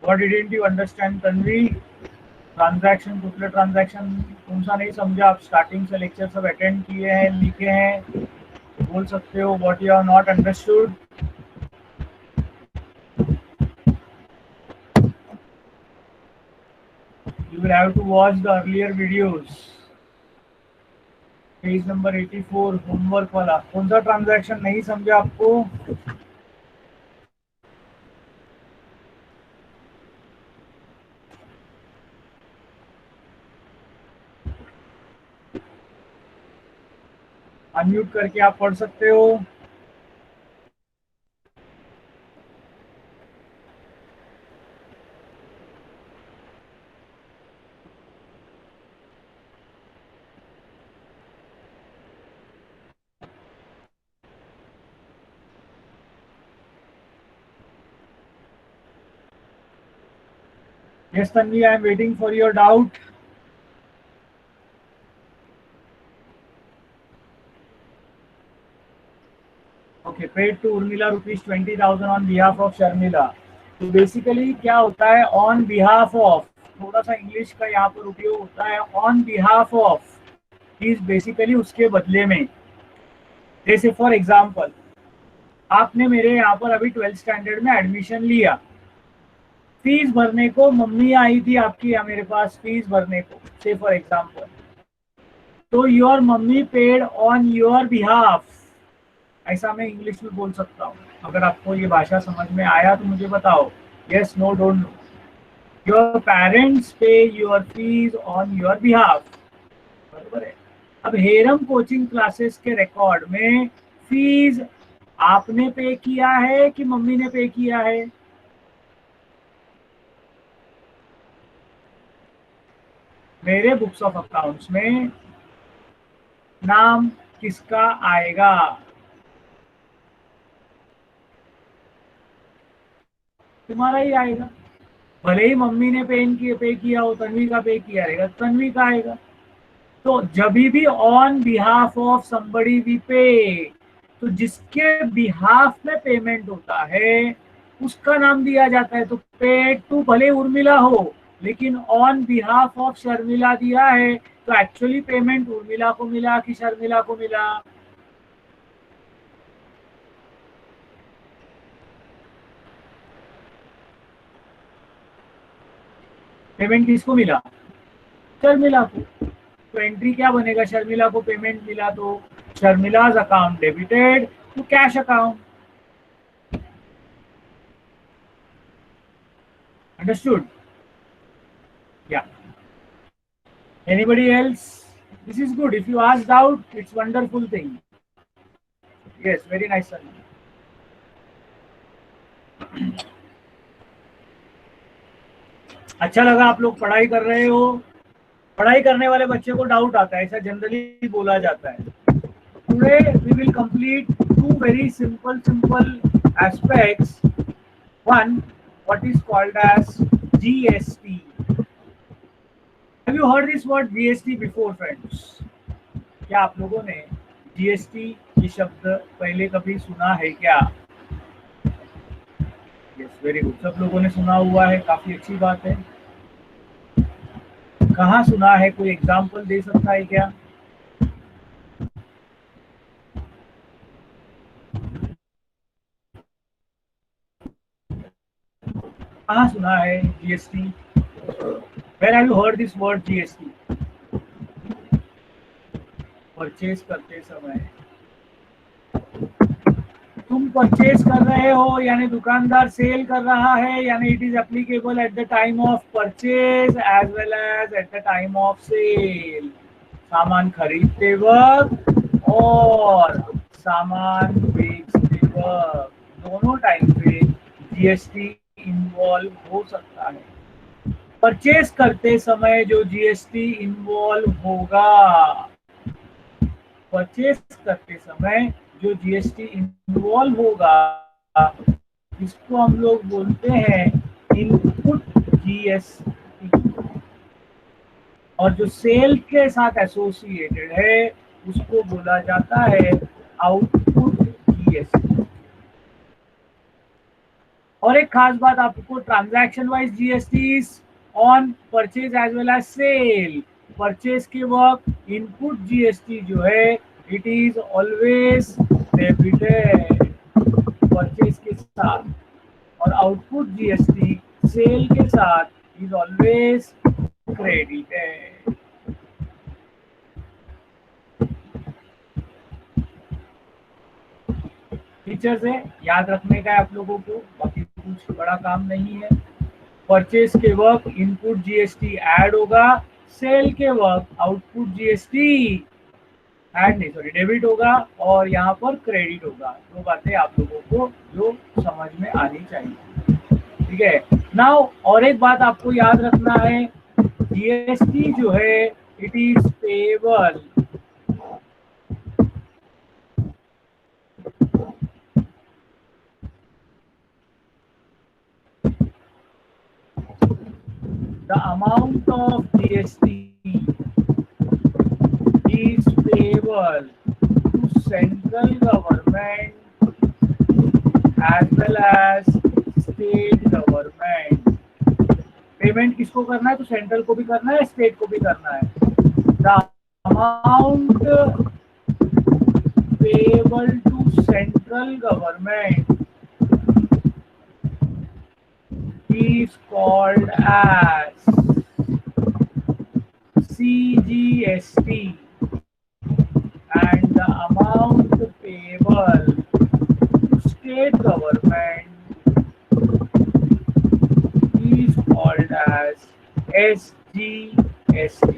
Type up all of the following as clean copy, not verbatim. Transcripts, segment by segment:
What didn't you understand Tanvi? Transaction, कुछ transaction कौन सा नहीं समझा? आप स्टार्टिंग से लेक्चर सब अटेंड किए हैं, लिखे हैं, बोल सकते हो what you are not understood. You will have to watch the earlier videos. Page number 84 homework वाला. कौन सा ट्रांजैक्शन नहीं समझा आपको? अनम्यूट करके आप पढ़ सकते हो. Yes, Tanvi, I am waiting for your doubt. Okay, paid to Urmila rupees 20,000 on behalf of Sharmila. तो बेसिकली क्या होता है ऑन बिहाफ ऑफ, थोड़ा सा इंग्लिश का यहाँ पर उपयोग होता है. On behalf of is basically उसके बदले में. जैसे फॉर एग्जांपल आपने मेरे यहाँ पर अभी 12th स्टैंडर्ड में एडमिशन लिया. फीस भरने को मम्मी आई थी आपकी यहाँ मेरे पास फीस भरने को, से फॉर एग्जांपल. तो your mummy paid on your behalf, ऐसा मैं इंग्लिश में बोल सकता हूँ. अगर आपको ये भाषा समझ में आया तो मुझे बताओ. Yes, no, don't know. Your parents pay your fees on your behalf. बराबर है. अब हेरम कोचिंग क्लासेस के रिकॉर्ड में फीस आपने पे किया है कि मम्मी ने पे किया है? मेरे बुक्स ऑफ अकाउंट्स में नाम किसका आएगा? तुम्हारा ही आएगा. भले ही मम्मी ने पे किया हो, तन्वी का पे किया रहेगा, तन्वी का आएगा. तो जब भी on behalf of somebody we pay, तो जिसके बिहाफ में पेमेंट होता है उसका नाम दिया जाता है. तो पेड टू भले उर्मिला हो, लेकिन ऑन बिहाफ ऑफ शर्मिला दिया है, तो एक्चुअली पेमेंट उर्मिला को मिला कि शर्मिला को मिला? पेमेंट किसको मिला? शर्मिला को. तो एंट्री क्या बनेगा? शर्मिला को पेमेंट मिला तो Sharmila's account debited to cash account. Understood? या anybody else? This is good. If you ask doubt, it's wonderful thing. Yes, very nice sir. अच्छा लगा आप लोग पढ़ाई कर रहे हो. पढ़ाई करने वाले बच्चे को डाउट आता है, ऐसा जनरली बोला जाता है. Today we will complete two very simple aspects. One, what is called as GST. Have you heard this word GST before, friends? क्या आप लोगों ने GST ये शब्द पहले कभी सुना है क्या? Yes, very good. सब लोगों ने सुना हुआ है, काफी अच्छी बात है. कहाँ सुना है? कोई एग्जाम्पल दे सकता है क्या? कहाँ सुना है GST? Where have you heard this word GST? Purchase करते समय. तुम परचेज कर रहे हो यानी दुकानदार सेल कर रहा है, यानी it is applicable at the time of purchase as well as at the time of sale. सामान खरीदते वक्त और सामान बेचते वक्त, दोनों टाइम पे जीएसटी इन्वॉल्व हो सकता है. परचेज करते समय जो जीएसटी इन्वॉल्व होगा, परचेज करते समय जो जीएसटी इन्वॉल्व होगा, इसको हम लोग बोलते हैं इनपुट जीएसटी. और जो सेल के साथ एसोसिएटेड है उसको बोला जाता है आउटपुट जीएसटी. और एक खास बात आपको, transaction wise GST on purchase as well as sale. Purchase के वक्त इनपुट जीएसटी जो है it is always debited purchase के साथ, और आउटपुट जीएसटी सेल के साथ इज ऑलवेज क्रेडिटेड। फीचर्स है, याद रखने का है आप लोगों को, बाकी कुछ बड़ा काम नहीं है। परचेज के वक्त इनपुट जीएसटी ऐड होगा, सेल के वक्त आउटपुट जीएसटी ऐड नहीं, सॉरी डेबिट होगा, और यहाँ पर क्रेडिट होगा। दो बातें आप लोगों को जो समझ में आनी चाहिए, ठीक है। नाउ और एक बात आपको याद रखना है, जीएसटी जो है it is payable the amount of GST is payable to central government as well as state government। Payment किसको करना है, तो सेंट्रल को भी करना है, स्टेट को भी करना है। The amount payable to central government is called as CGST, and the amount payable to state government is called as SGST।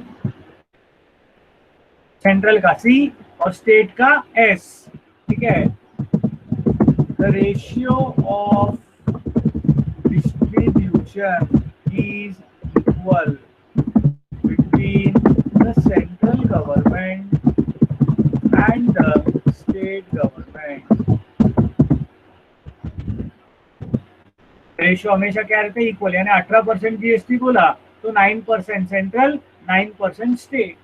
Central का C और स्टेट का S, ठीक है। The ratio of distribution is equal between the central government and the state government। Ratio हमेशा क्या रहता है, equal, यानी 18% जीएसटी बोला तो 9% सेंट्रल, 9% स्टेट।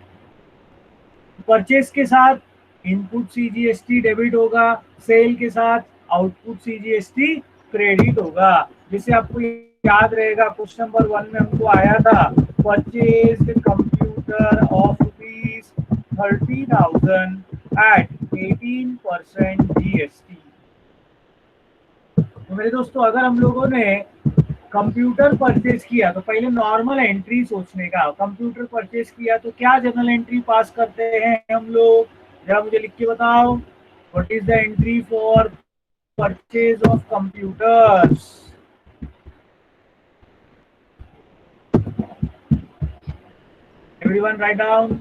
परचेज के साथ इनपुट सीजीएसटी डेबिट होगा, सेल के साथ आउटपुट सीजीएसटी क्रेडिट होगा। जिसे आपको याद रहेगा, क्वेश्चन नंबर 1 में हमको आया था, purchase computer of ₹30,000 at 18% GST. तो मेरे दोस्तों, अगर हम लोगों ने कंप्यूटर परचेज किया तो पहले नॉर्मल एंट्री सोचने का, कंप्यूटर परचेज किया तो क्या जनरल एंट्री पास करते हैं हम लोग, जरा मुझे लिख के बताओ, what is the entry for purchase of computers. Everyone write down,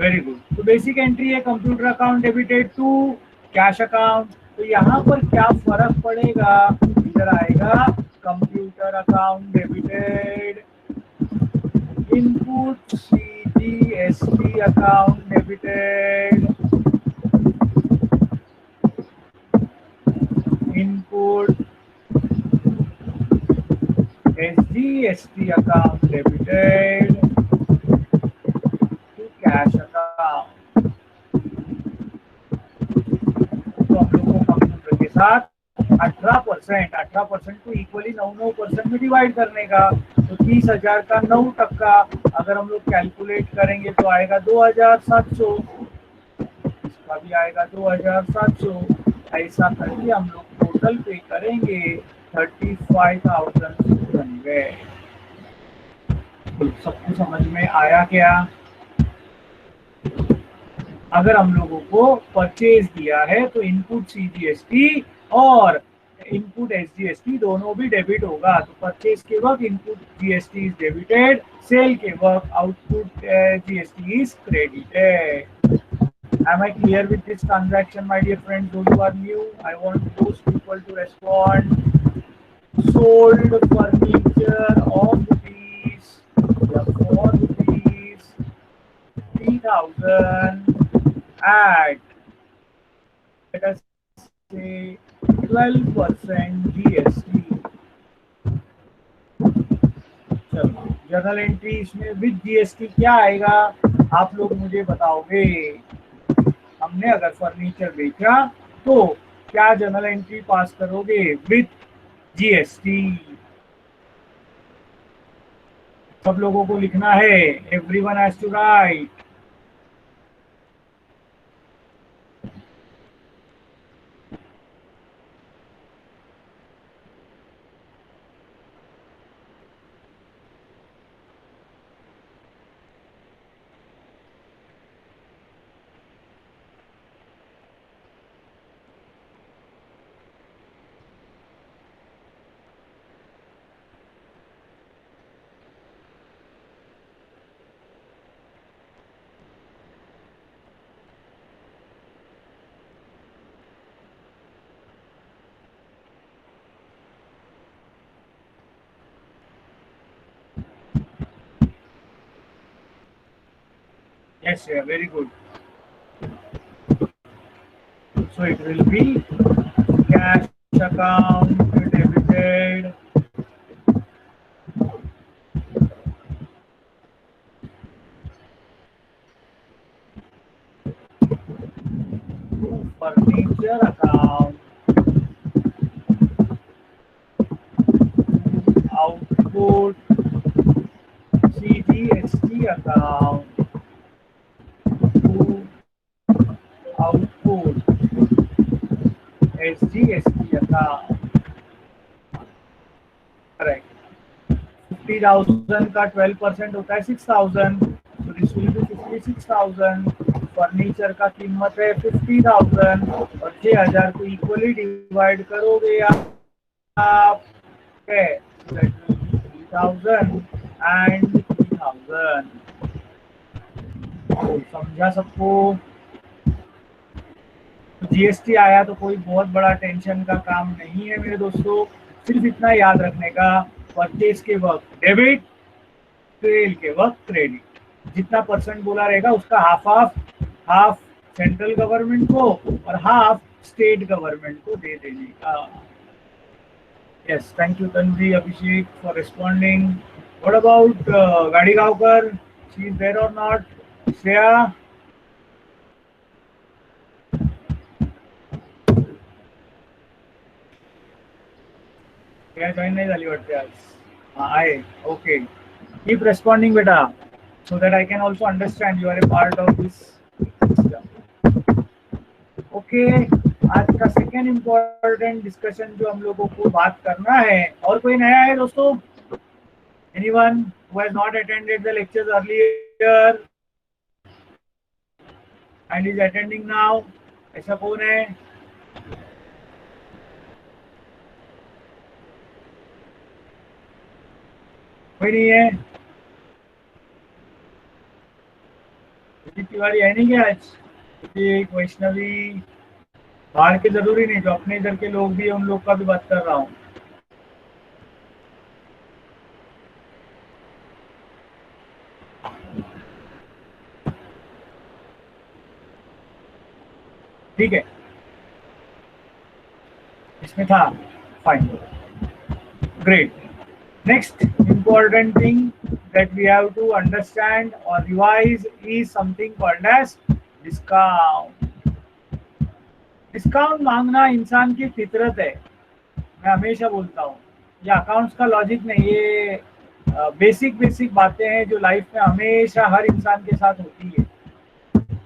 very good. तो बेसिक एंट्री है computer account debited to cash account. तो यहाँ पर क्या फर्क पड़ेगा, इधर आएगा computer account debited, input CGST account debited, input SGST account debited to cash account. तो हम लोग को कंप्यूटर के साथ 18% को इक्वली 9% में डिवाइड करने का। तो 30,000 का 9% अगर हम लोग कैलकुलेट करेंगे तो आएगा 2,700, इसका भी आएगा 2,700। ऐसा करके हम लोग टोटल पे करेंगे 35,200। सबको समझ में आया क्या? अगर हम लोगों को परचेज दिया है तो इनपुट सीजीएसटी और इनपुट एसजीएसटी दोनों भी डेबिट होगा। तो परचेज के वक्त input GST is debited, sale के वक्त output GST is credited. Am I clear with this transaction, my dear friends? Those who are new, I want those people to respond. Sold furniture of ₹3,000 at, let us say, 12% GST। चलो, journal entry इसमें with GST क्या आएगा आप लोग मुझे बताओगे। हमने अगर फर्नीचर बेचा तो क्या जर्नल एंट्री पास करोगे विथ जीएसटी? सब लोगों को लिखना है, everyone has to write. Yes, yeah, very good. So it will be cash account debited to furniture account, output CGST account to output SGST account. Correct. 50,000 का 12% होता है 6,000, तो दिस विल बी 56,000। फर्नीचर का कीमत है 50,000 और 6,000 को इक्वली डिवाइड करोगे आप 3,000 एंड 3,000। समझा सबको? जीएसटी आया तो कोई बहुत बड़ा टेंशन का काम नहीं है मेरे दोस्तों, सिर्फ इतना याद रखने का, परचेज के वक्त डेबिट, सेल के वक्त क्रेडिट। जितना परसेंट बोला रहेगा उसका हाफ सेंट्रल गवर्नमेंट को और हाफ स्टेट गवर्नमेंट को दे देने का। Yes, thank you Tanvi, Abhishek for responding. What about Gadgaonkar, she is there or not? Shreya, Shreya join नाही झाली वाटते आज? आहे, ओके, कीप रेस्पॉन्डिंग बेटा, so that I can also understand you are a part of this system. Okay, आज का सेकेंड इम्पोर्टेंट डिस्कशन जो हम लोगों को बात करना है, और कोई नया है दोस्तों? Anyone who has not attended the lectures earlier and is attending now? ऐसा कौन है? कोई नहीं है? तिवारी है नहीं क्या आज? एक वैष्णवी, बाहर के जरूरी नहीं, जो अपने इधर के लोग भी है उन लोग का भी बात कर रहा हूँ। ठीक है, इसमें था, fine, great. Next important thing that we have to understand or revise is something called as discount. Discount मांगना इंसान की फितरत है, मैं हमेशा बोलता हूँ। ये अकाउंट्स का लॉजिक नहीं, ये बेसिक बातें हैं जो लाइफ में हमेशा हर इंसान के साथ होती है।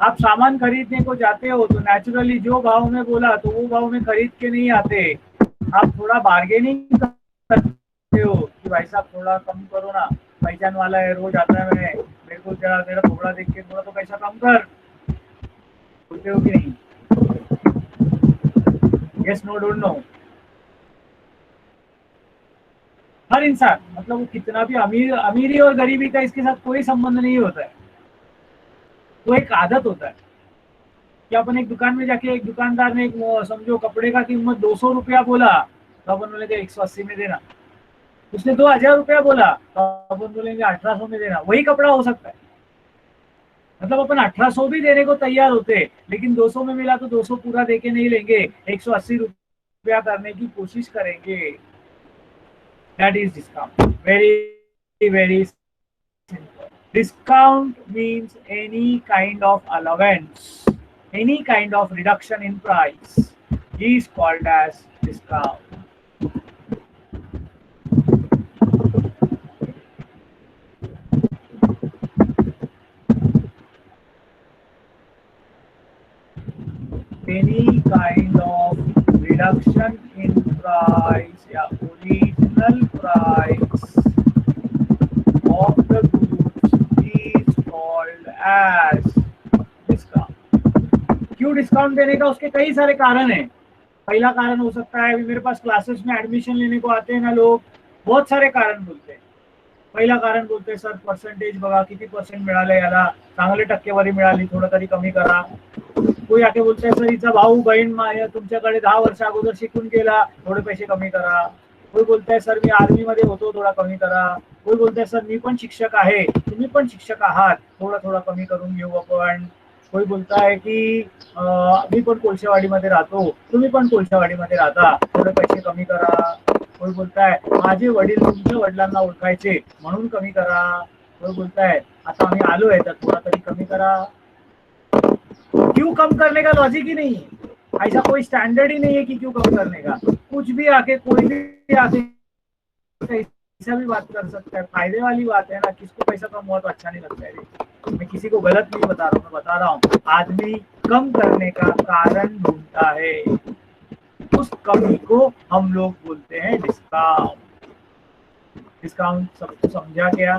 आप सामान खरीदने को जाते हो तो नेचुरली जो भाव में बोला तो वो भाव में खरीद के नहीं आते, आप थोड़ा बार्गेनिंग करते हो कि भाई साहब थोड़ा कम करो ना, पहचान वाला है, रोज आता है, मैं मेरे को जरा तेरा थोड़ा देख के थोड़ा तो पैसा कम कर, बोलते हो कि नहीं? Yes, no, don't know? हर इंसान, मतलब वो कितना भी अमीरी और गरीबी का इसके साथ कोई संबंध नहीं होता है, वो एक आदत होता है कि अपन एक दुकान में जाके, एक दुकानदार ने समझो कपड़े का कीमत 200 रुपया बोला तो अपन बोलेंगे 180 में देना, उसने 2,000 रुपया बोला तो अपन बोलेंगे 1,800 में देना। वही कपड़ा हो सकता है, मतलब अपन 1,800 भी देने को तैयार होते, लेकिन 200 में मिला तो 200 पूरा देके नहीं लेंगे, 180 रुपया करने की कोशिश करेंगे। That is discount, very very simple. Discount means any kind of allowance, any kind of reduction in price is called as discount. Any kind of reduction in price या original price of the goods is called as discount. क्यों discount देने का? उसके कई सारे कारण हैं. पहला कारण हो सकता है, अभी मेरे पास क्लासेस में एडमिशन लेने को आते हैं ना लोग, बहुत सारे कारण बोलते हैं. पहिला कारण बोलते सर पर्सेंटेज बघा किती पर्सेंट मिळाले याला, चांगली टक्केवारी मिळाली, थोडं तरी कमी करा. कोई आके बोलते सर हिचा भाऊ बहीण तुमच्याकडे 10 वर्ष अगोदर शिकून गेला, थोडे पैसे कमी करा. कोई बोलताय सर मी आर्मी मध्ये होतो, थोडा कमी करा. कोई बोलताय सर मी पण शिक्षक आहे, तुम्ही पण शिक्षक आहात, थोडा थोडा कमी करून घेऊ आपण. कोई बोलताय की मी पण कोळशेवाडीमध्ये राहतो, तुम्ही पण कोळशेवाडीमध्ये राहता, थोडे पैसे कमी करा. कोई बोलताय माझे वडील तुमच्या वडिलांना ओळखायचे म्हणून कमी करा. कोई बोलताय आता आम्ही आलोय तर थोड़ा तरी कमी करा. क्यों कम करने का लॉजिक ही नहीं है, ऐसा कोई स्टैंडर्ड ही नहीं है कि क्यों कम करने का. कुछ भी आके कोई भी आके ऐसा भी बात कर सकता है. फायदे वाली बात है ना, किसको पैसा कम हुआ तो अच्छा नहीं लगता है. मैं किसी को गलत नहीं बता रहा हूँ, मैं बता रहा हूँ आदमी कम करने का कारण ढूंढता है, उस कमी को हम लोग बोलते हैं डिस्काउंट. डिस्काउंट सबको समझा क्या?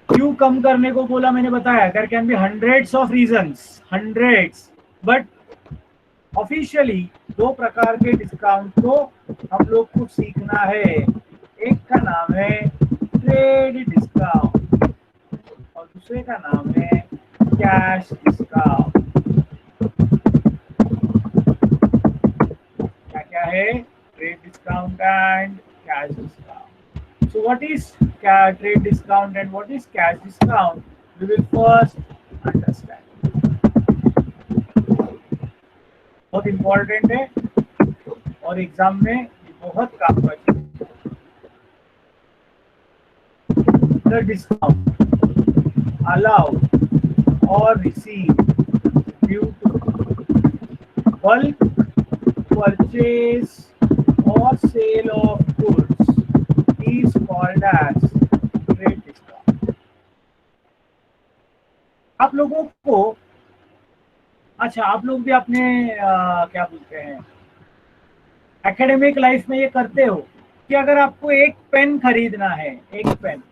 क्यों कम करने को बोला मैंने बताया. There can be hundreds of reasons, hundreds, but officially दो प्रकार के डिस्काउंट को हम लोग को सीखना है. एक का नाम है ट्रेड डिस्काउंट और दूसरे का नाम है कैश डिस्काउंट. क्या क्या है? Trade discount and cash discount. So what is trade discount and what is cash discount? We will first understand. बहुत important है और एग्जाम में बहुत काम करते हैं. The discount allowed or received due to bulk purchase or sale of goods is called as trade discount. आप लोगों को अच्छा, आप लोग भी अपने क्या बोलते हैं एकेडमिक लाइफ में ये करते हो कि अगर आपको एक पेन खरीदना है, एक पेन,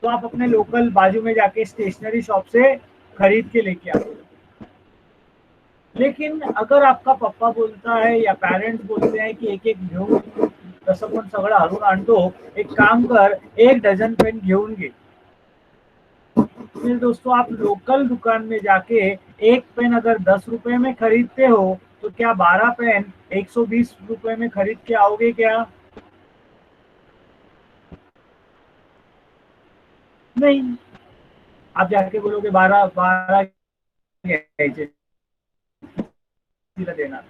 तो आप अपने लोकल बाजू में जाके स्टेशनरी शॉप से खरीद के लेके आते हो. लेकिन अगर आपका पप्पा बोलता है या पेरेंट्स बोलते हैं कि एक एक घेऊन तसं पण सगळं हरून आणतो, एक काम कर, 1 डझन पेन घेऊन घे. फिर दोस्तों आप लोकल दुकान में जाके एक पेन अगर 10 रुपए में खरीदते हो तो क्या 12 पेन 120 रुपए में खरीद के आओगे क्या? नहीं. आप जाके बोलोगे 12 देना.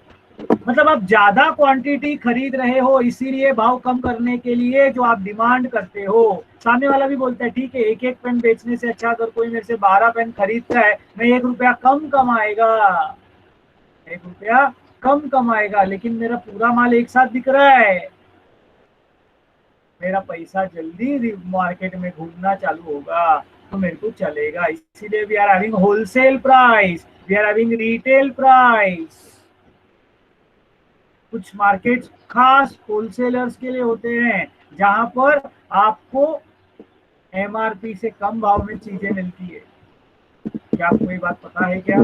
मतलब आप ज्यादा क्वांटिटी खरीद रहे हो, इसीलिए भाव कम करने के लिए जो आप डिमांड करते हो. सामने वाला भी बोलता है ठीक है, एक एक पेन बेचने से अच्छा अगर कोई मेरे से 12 पेन खरीदता है, मैं 1 रुपया कम कमाएगा, 1 रुपया कम कमाएगा, लेकिन मेरा पूरा माल एक साथ बिक रहा है, मेरा पैसा जल्दी मार्केट में घूमना चालू होगा तो मेरे को चलेगा. इसीलिए we are having wholesale price, we are having retail price. कुछ मार्केट्स खास होलसेलर्स के लिए होते हैं जहां पर आपको एमआरपी से कम भाव में चीजें मिलती है. क्या आपको ये बात पता है क्या?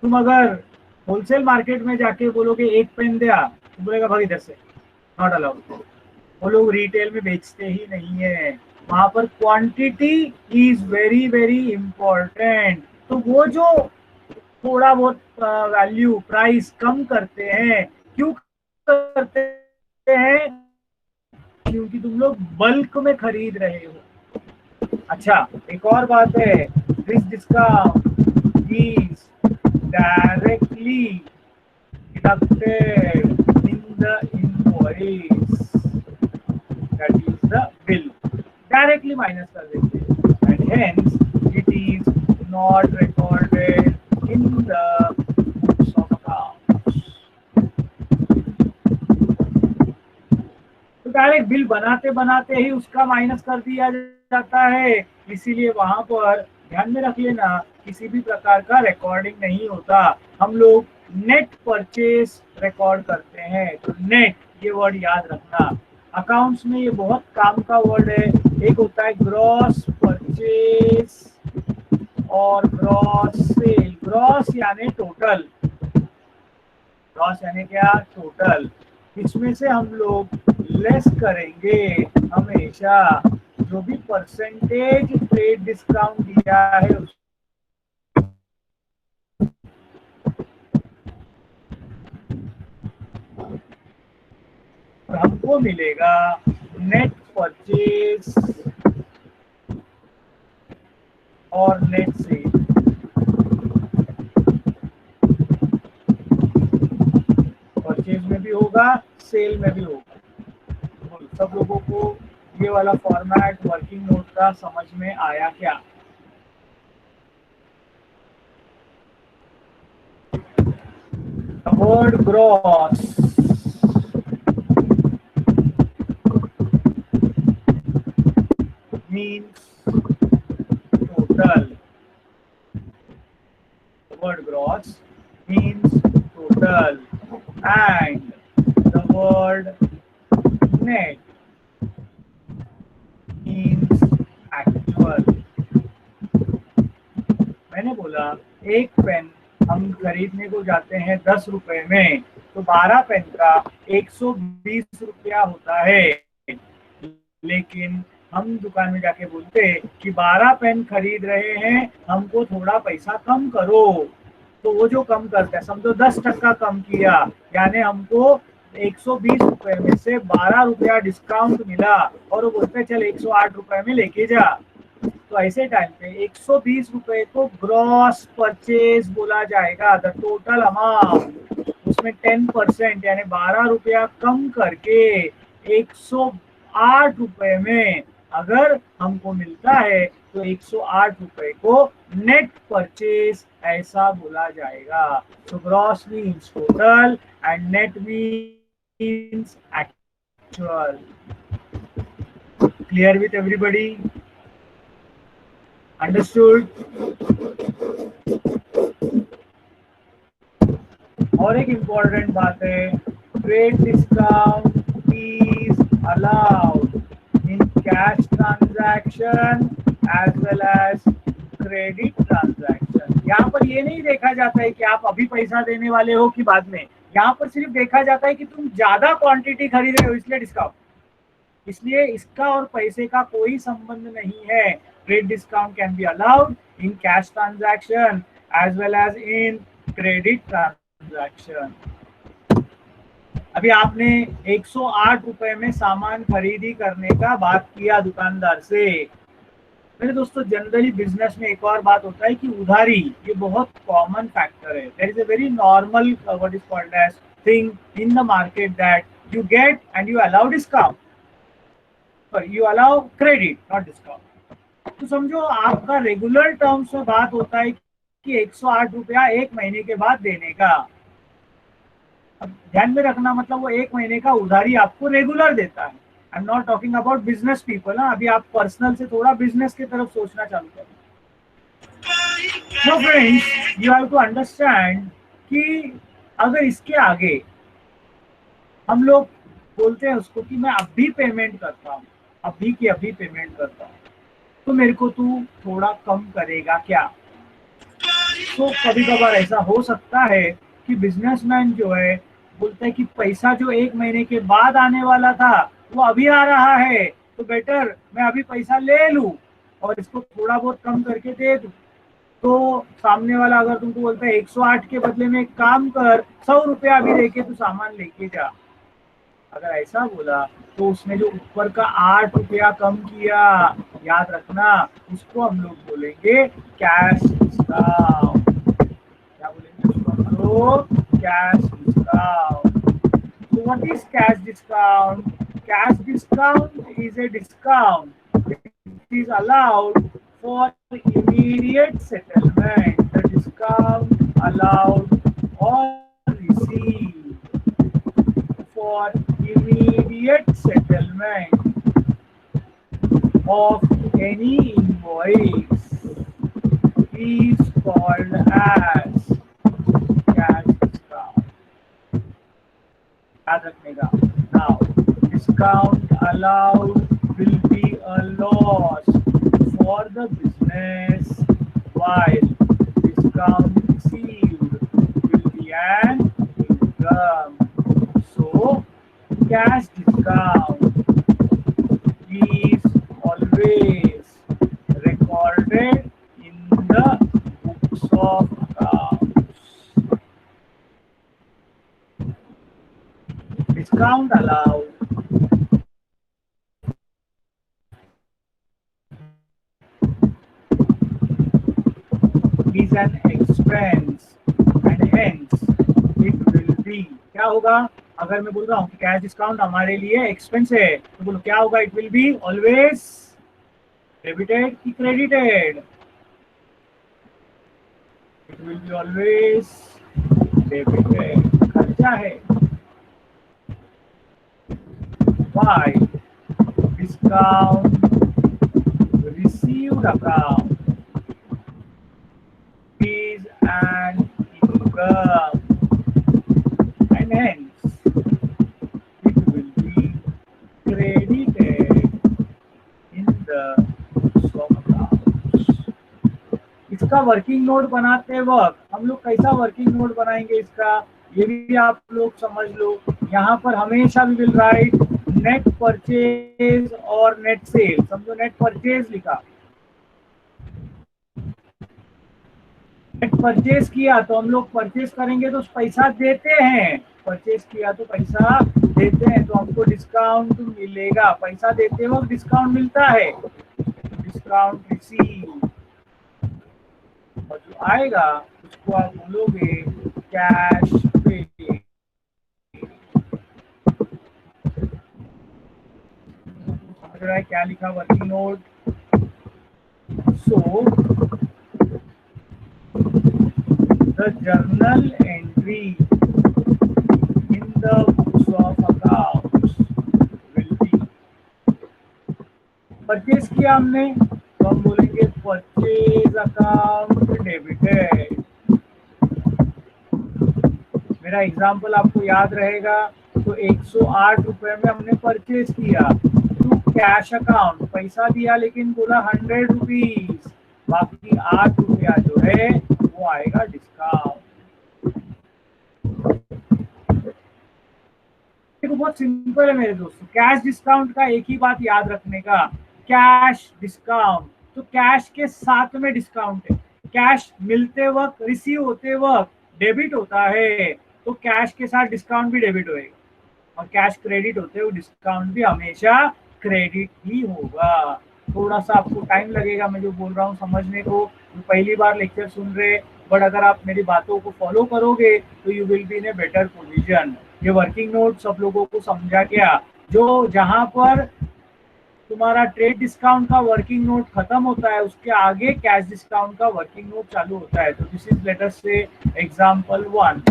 तुम अगर होलसेल मार्केट में जाके बोलोगे एक पेन दिया, तो बोलेगा भाई इधर से, नॉट अलाउड. वो लोग रिटेल में बेचते ही नहीं है, वहां पर quantity is very very important. तो वो जो थोड़ा बहुत वैल्यू प्राइस कम करते हैं, क्यों करते हैं? क्योंकि तुम लोग बल्क में खरीद रहे हो. अच्छा, एक और बात है, this discount is directly deducted in the invoice. That is the bill, directly minus कर देते हैं, and hence it is not recorded in the books of accounts. तो डायरेक्ट बिल बनाते बनाते ही उसका माइनस कर दिया जाता है, इसीलिए वहां पर ध्यान में रख लेना किसी भी प्रकार का रिकॉर्डिंग नहीं होता। हम लोग नेट परचेज रिकॉर्ड करते हैं, तो नेट ये वर्ड याद रखना। अकाउंट्स में ये बहुत काम का वर्ड है। एक होता है ग्रॉस परचेज और ग्रॉस सेल। ग्रॉस यानी टोटल, ग्रॉस यानी क्या, टोटल। इसमें से हम लोग लेस करेंगे हमेशा जो भी परसेंटेज ट्रेड डिस्काउंट दिया है हमको मिलेगा नेट परचेज और नेट सेल। परचेज में भी होगा, सेल में भी होगा। सब लोगों को ये वाला फॉर्मेट वर्किंग नोट का समझ में आया क्या? Word gross means total. The word gross means total, and the word net means actual. मैंने बोला एक पेन हम खरीदने को जाते हैं 10 रुपए में, तो 12 पेन का 120 रुपया होता है, लेकिन हम दुकान में जाके बोलते कि 12 पेन खरीद रहे हैं, हमको थोड़ा पैसा कम करो। तो वो जो कम करता है, समझो 10% कम किया, यानी हमको 120 रुपए में से 12 रुपया डिस्काउंट मिला, और वो बोलते चल 108 रुपए में लेके जा। तो ऐसे टाइम पे 120 रुपए को ग्रॉस परचेज बोला जाएगा, द टोटल अमाउंट। उसमें 10% यानी 12 रुपया कम करके 108 रुपए में अगर हमको मिलता है, तो 108 रुपए को नेट परचेज ऐसा बोला जाएगा। तो gross means total and net means actual. Clear with everybody? Understood? और एक इंपॉर्टेंट बात है, trade discount is allowed in cash transaction as well as credit transaction। यहाँ पर ये नहीं देखा जाता है कि आप अभी पैसा देने वाले हो कि बाद में, यहाँ पर सिर्फ देखा जाता है कि तुम ज्यादा क्वांटिटी खरीद रहे हो इसलिए डिस्काउंट। इसलिए इसका और पैसे का कोई संबंध नहीं है। Trade discount can be allowed in cash transaction as well as in credit transaction. अभी आपने 108 रुपए में सामान खरीदी करने का बात किया दुकानदार से। मेरे दोस्तों, जनरली बिजनेस में एक और बात होता है कि उधारी ये बहुत कॉमन फैक्टर है। There is a very normal what is called as thing in the market that you get and you allow discount, you allow credit not discount. तो समझो आपका रेगुलर टर्म्स में बात होता है कि 108 रुपया 1 महीने के बाद देने का। अब ध्यान में रखना, मतलब वो 1 महीने का उधारी आपको रेगुलर देता है। I am not talking about business people ना, अभी आप पर्सनल से थोड़ा बिजनेस की तरफ सोचना चालू करें। No friends, you have to understand कि अगर इसके आगे हम लोग बोलते हैं उसको कि मैं अभी पेमेंट करता हूँ, अभी की अभी पेमेंट करता हूँ, तो मेरे को तू थोड़ा कम करेगा क्या? तो कभी कभार ऐसा हो सकता है कि बिजनेसमैन जो है बोलता है कि पैसा जो 1 महीने के बाद आने वाला था वो अभी आ रहा है, तो बेटर मैं अभी पैसा ले लूं और इसको थोड़ा बहुत कम करके दे दूं। तो सामने वाला अगर तुमको बोलता है 108 के बदले में एक काम कर, 100 रुपया अभी देके तू सामान लेके जा, अगर ऐसा बोला तो उसने जो ऊपर का 8 रुपया कम किया, याद रखना उसको हम लोग बोलेंगे कैश डिस्काउंट। क्या बोलेंगे उसको? Cash discount. So what is cash discount? Cash discount it is a discount. It is allowed for immediate settlement. The discount allowed or received for immediate settlement of any invoice is called as cash discount. याद रखने का. Now, discount allowed will be a loss for the business, while discount received will be an income. So, cash discount is always recorded in the books of accounts. Discount allowed is an expense and hence it will be. क्या होगा अगर मैं बोल रहा हूँ कि cash discount हमारे लिए एक्सपेंस है तो बोलो क्या होगा. It will be always debited की credited. It will be always debited. खर्चा है. Why? Discount received account is an income and hence it will be credited in the books of accounts. इसका वर्किंग नोट बनाते वक्त हम लोग कैसा working note बनाएंगे इसका ये भी आप लोग समझ लो. यहाँ पर हमेशा भी विल राइट नेट परचेज और नेट सेल. समझो नेट परचेज लिखा. नेट परचेज किया तो हम लोग परचेज करेंगे तो पैसा देते हैं. परचेज किया तो पैसा देते हैं तो हमको डिस्काउंट मिलेगा. पैसा देते वक्त डिस्काउंट मिलता है. डिस्काउंट रिसीव और जो आएगा उसको आप बोलोगे कैश पे. समझ रहा है क्या लिखा working note. So the journal entry in the books of accounts will be. Purchase किया हमने तो हम बोलेंगे परचेज अकाउंट डेबिटेड. मेरा एग्जांपल आपको याद रहेगा तो 108 रुपए में हमने परचेज किया टू कैश अकाउंट. पैसा दिया लेकिन बोला 100 रुपीज. बाकी 8 रुपया जो है वो आएगा डिस्काउंट. देखो बहुत सिंपल है मेरे दोस्तों. कैश डिस्काउंट का एक ही बात याद रखने का. कैश डिस्काउंट तो कैश के साथ में डिस्काउंट है. कैश मिलते वक्त रिसीव होते वक्त डेबिट होता है तो कैश के साथ डिस्काउंट भी डेबिट होएगा और कैश क्रेडिट होते हुए डिस्काउंट भी हमेशा क्रेडिट ही होगा. थोड़ा सा आपको टाइम लगेगा मैं जो बोल रहा हूँ समझने को. तो पहली बार लेक्चर सुन रहे बट अगर आप मेरी बातों को फॉलो करोगे तो you will be in a better position. ये वर्किंग नोट सब लोगों को समझा क्या. जो जहां पर तुम्हारा ट्रेड डिस्काउंट का वर्किंग नोट खत्म होता है उसके आगे कैश डिस्काउंट का वर्किंग नोट चालू होता है. तो दिस इज लेट अस से एग्जांपल 1.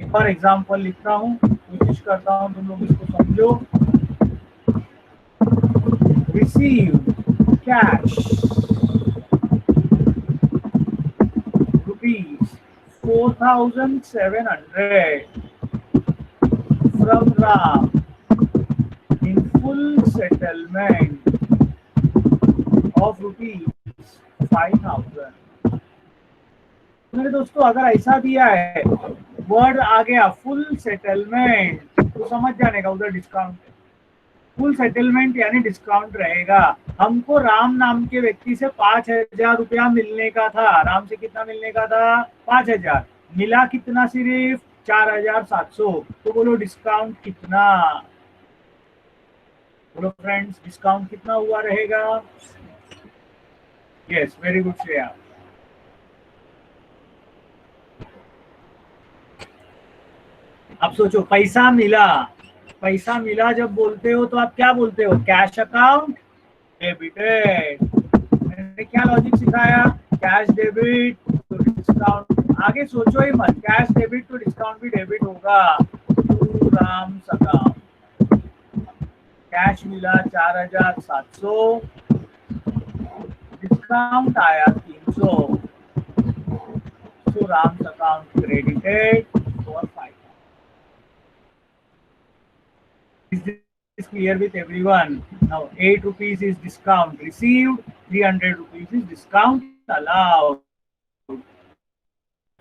एक बार एग्जांपल लिखता हूँ कोशिश करता हूँ तुम लोग इसको समझो. Receive cash rupees 4,700 from Ram in full settlement of rupees 5,000. मेरे दोस्तों अगर ऐसा दिया है वर्ड आ गया फुल सेटलमेंट तो समझ जाने का उधर डिस्काउंट. फुल सेटलमेंट यानी डिस्काउंट रहेगा. हमको राम नाम के व्यक्ति से 5,000 रुपया मिलने का था. राम से कितना मिलने का था 5,000. मिला कितना सिर्फ 4,700. तो बोलो डिस्काउंट कितना. बोलो फ्रेंड्स डिस्काउंट कितना हुआ रहेगा. Yes very good Shreya. अब सोचो, पैसा मिला, पैसा मिला जब बोलते हो तो आप क्या बोलते हो? Cash account debited. मैंने क्या लॉजिक सिखाया? कैश डेबिट तो डिस्काउंट, आगे सोचो ही मत, कैश डेबिट तो डिस्काउंट भी डेबिट होगा। टू राम्स अकाउंट, कैश मिला 4700, डिस्काउंट आया 300, so Ram's account credited for 5. Is this clear with everyone? Now 8 rupees is discount received, 300 rupees is discount allowed.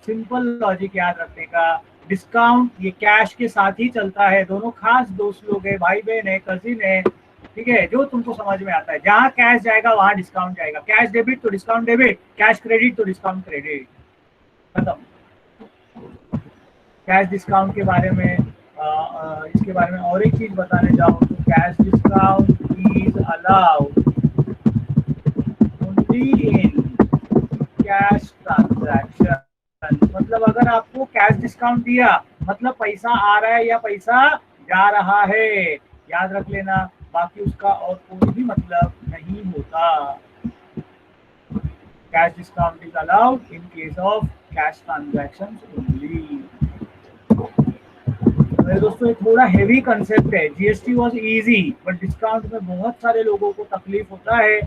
Simple logic याद रखने का। डिस्काउंट ये कैश के साथ ही चलता है, दोनों खास दोस्त लोग है, भाई बहन है, कजिन है, ठीक है, जो तुमको समझ में आता है। जहां कैश जाएगा वहां डिस्काउंट जाएगा। कैश डेबिट तो डिस्काउंट डेबिट, कैश क्रेडिट तो डिस्काउंट क्रेडिट, खत्म। कैश डिस्काउंट के बारे में इसके बारे में और एक चीज बताने जाऊँ तो cash discount is allowed only in cash transaction. मतलब अगर आपको कैश डिस्काउंट दिया मतलब पैसा आ रहा है या पैसा जा रहा है, याद रख लेना, बाकी उसका और कोई भी मतलब नहीं होता। Cash discount is allowed in case of cash transaction only. मेरे दोस्तों ये थोड़ा हेवी कंसेप्ट है। GST was easy but discount में बहुत सारे लोगों को तकलीफ होता है।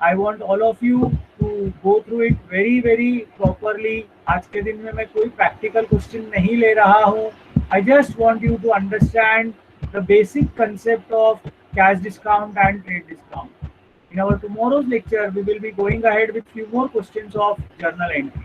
I want all of you to go through it very very properly. आज के दिन में मैं कोई प्रैक्टिकल क्वेश्चन नहीं ले रहा हूँ। I just want you to understand the basic concept of cash discount and trade discount. In our tomorrow's lecture, we will be going ahead with few more questions of journal entry.